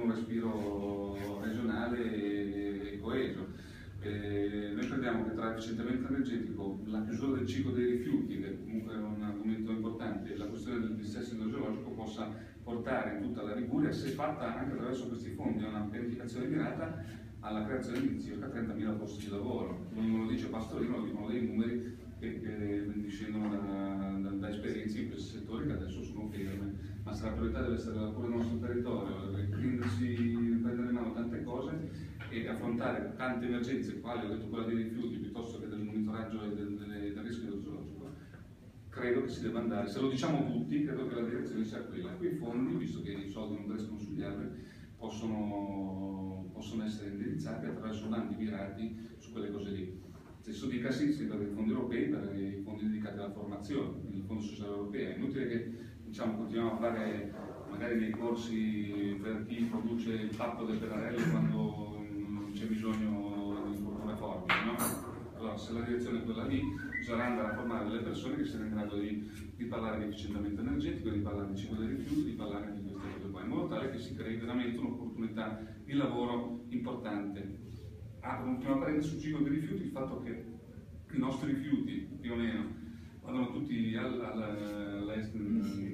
un respiro regionale e coeso. Noi crediamo che tra efficientamento energetico, la chiusura del ciclo dei rifiuti, che comunque è un argomento importante, e la questione del dissesto idrogeologico possa portare in tutta la Liguria, se fatta anche attraverso questi fondi, a una pianificazione mirata alla creazione di circa 30.000 posti di lavoro. Non lo dice Pastorino, lo dicono dei numeri che discendono da esperienze in questi settori che adesso sono ferme, ma se la priorità deve essere la cura del nostro territorio, prendere in mano tante cose e affrontare tante emergenze, quali ho detto quella dei rifiuti piuttosto che del monitoraggio e del rischio idrogeologico, credo che si debba andare, se lo diciamo tutti, credo che la direzione sia quella. Quei fondi, visto che i soldi non restano sugli alberi, possono essere indirizzati attraverso bandi mirati su quelle cose lì. Stesso dicasi sia per i fondi europei, per i fondi dedicati alla formazione, il Fondo Sociale Europeo. È inutile che continuiamo a fare magari dei corsi per chi produce il tappo del pennarello quando non c'è bisogno di fortuna forti, no? Allora, se la direzione è quella lì, bisogna andare a formare delle persone che siano in grado di parlare di efficientamento energetico, di parlare di ciclo dei rifiuti, di parlare di queste cose qua, in modo tale che si crei veramente un'opportunità di lavoro importante. Un'ultima parentesi sul ciclo dei rifiuti, il fatto che i nostri rifiuti, più o meno, vanno tutti all'est,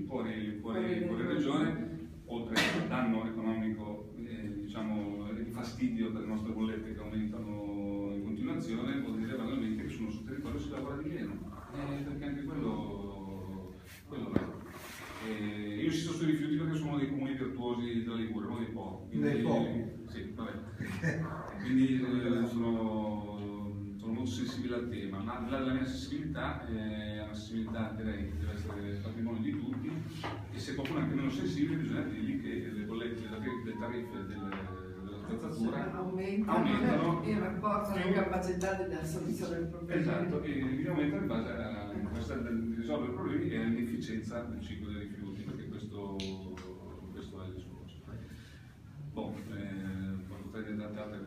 fuori regione, oltre al danno economico, il fastidio per le nostre bollette che aumentano in continuazione, vuol dire banalmente che sul nostro territorio si lavora di meno, perché anche quello va. Io insisto sui rifiuti perché sono uno dei comuni virtuosi della Liguria, uno dei pochi. Sì, vabbè. Quindi sono molto sensibile al tema, ma al di là della mia sensibilità è una sensibilità, direi, che deve essere patrimonio di tutti, e se qualcuno è anche meno sensibile bisogna dirgli che le bollette, le tariffe della spazzatura aumentano in rapporto alla capacità della soluzione del problema. Esatto, e aumentano in base a risolvere i problemi e all'efficienza del ciclo dei rifiuti, perché questo è il discorso. Potrei dire tante altre